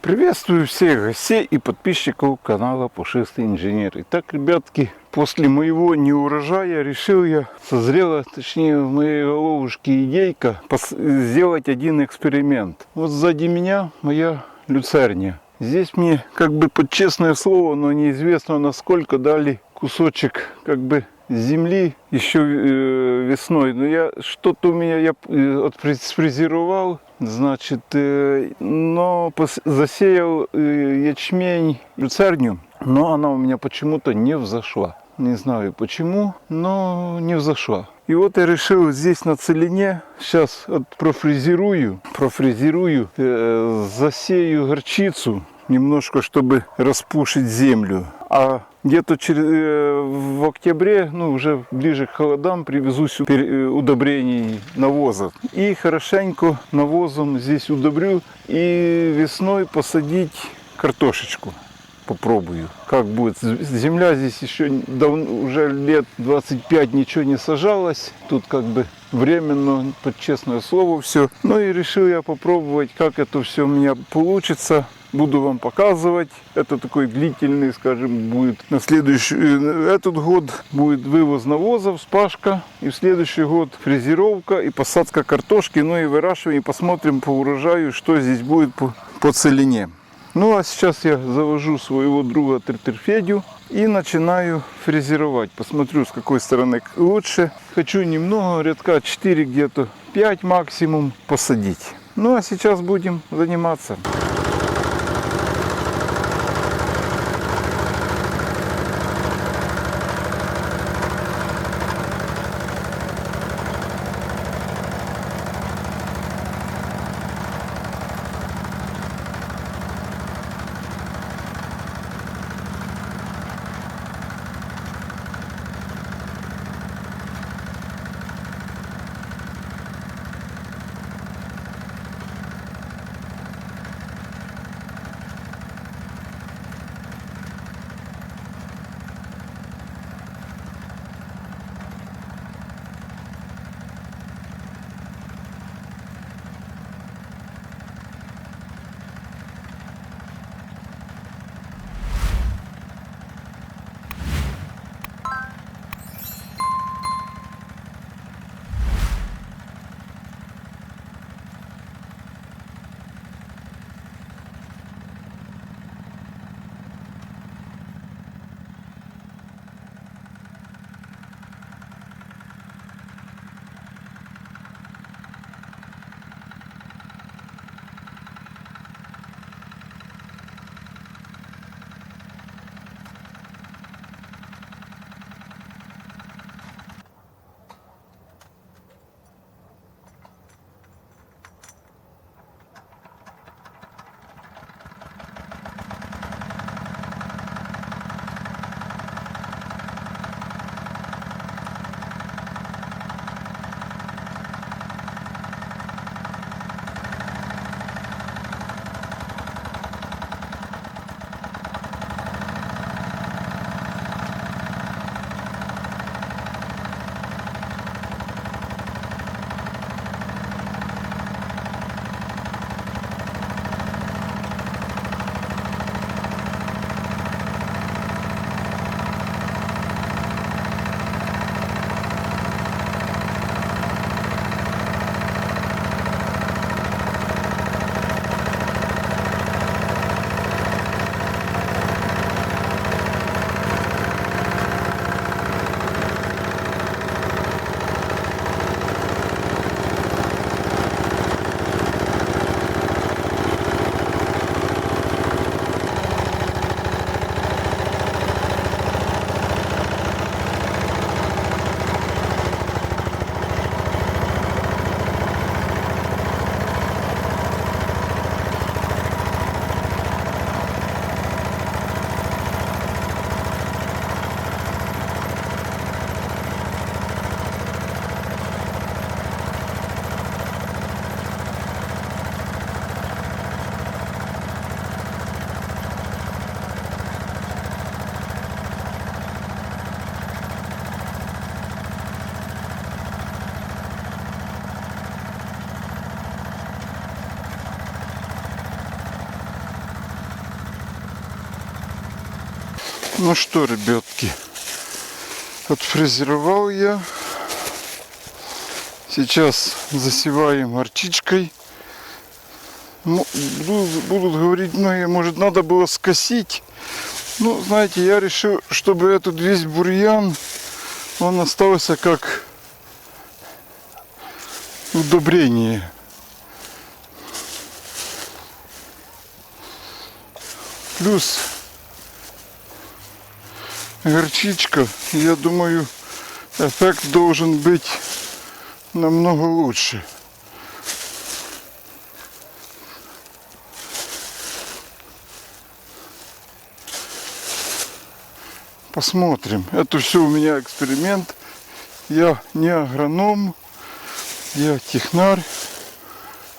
Приветствую всех гостей и подписчиков канала Пушистый инженер. Итак, ребятки, после моего неурожая решил я, созрела, точнее, в моей головушке идейка сделать один эксперимент. Вот сзади меня моя люцерния. Здесь мне, как бы под честное слово, но неизвестно насколько, дали кусочек, как бы, земли еще весной. Но я что-то у меня отфрезеровал, значит, но засеял ячмень, люцернию, но она у меня почему-то не взошла. Не знаю почему, но не взошла. И вот я решил здесь на целине, сейчас профрезерую, засею горчицу немножко, чтобы распушить землю. А где-то в октябре, уже ближе к холодам, привезу сюда удобрений, навоза. И хорошенько навозом здесь удобрю. И весной посадить картошечку. Попробую, как будет. Земля здесь еще давно, уже лет 25 ничего не сажалось. Тут как бы временно, под честное слово, все. Ну и решил я попробовать, как это все у меня получится. Буду вам показывать. Это такой длительный, скажем, будет на следующий, этот год будет вывоз навозов, вспашка. И в следующий год фрезеровка и посадка картошки, ну и выращивание. И посмотрим по урожаю, что здесь будет по целине. Ну а сейчас я завожу своего друга Федю и начинаю фрезеровать. Посмотрю, с какой стороны лучше. Хочу немного, рядка 4, где-то 5 максимум посадить. Ну а сейчас будем заниматься. Ну что, ребятки, отфрезеровал я. Сейчас засеваем горчичкой. Ну, будут говорить многие, может, надо было скосить. Ну, знаете, я решил, чтобы этот весь бурьян, он остался как удобрение. Плюс горчичка, я думаю, эффект должен быть намного лучше. Посмотрим. Это все у меня эксперимент. Я не агроном, я технарь.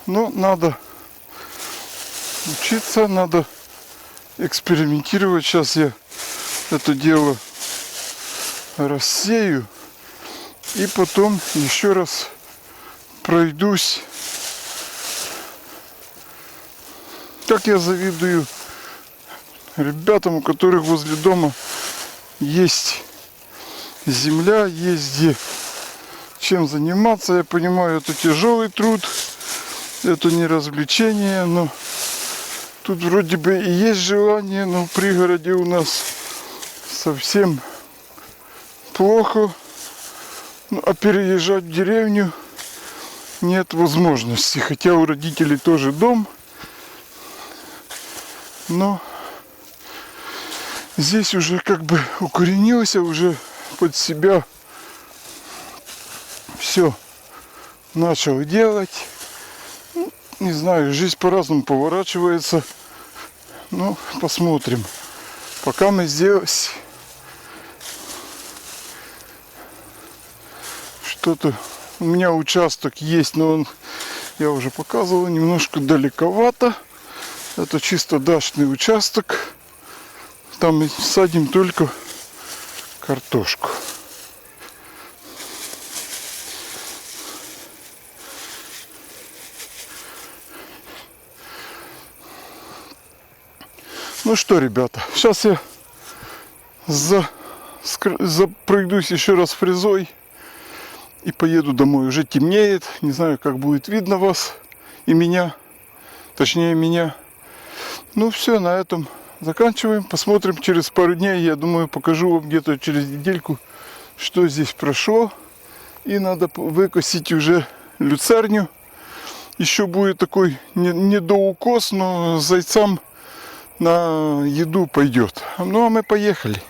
Но надо учиться, надо экспериментировать. Сейчас я это дело рассею и потом еще раз пройдусь. Как я завидую ребятам, у которых возле дома есть земля, есть где чем заниматься. Я понимаю, это тяжелый труд, это не развлечение, но тут вроде бы и есть желание, но в пригороде у нас совсем плохо. Ну, а переезжать в деревню нет возможности. Хотя у родителей тоже дом, но здесь уже как бы укоренился, уже под себя все начал делать. Ну, не знаю, жизнь по-разному поворачивается. Ну, посмотрим. Пока мы здесь что-то... У меня участок есть, но он, я уже показывал, немножко далековато. Это чисто дачный участок. Там мы садим только картошку. Ну что, ребята, сейчас я пройдусь еще раз фрезой и поеду домой. Уже темнеет, не знаю, как будет видно вас и меня, точнее меня. Ну все, на этом заканчиваем. Посмотрим через пару дней. Я думаю, покажу вам где-то через недельку, что здесь прошло. И надо выкосить уже люцерню. Еще будет такой недоукос, но зайцам на еду пойдет. Ну а мы поехали.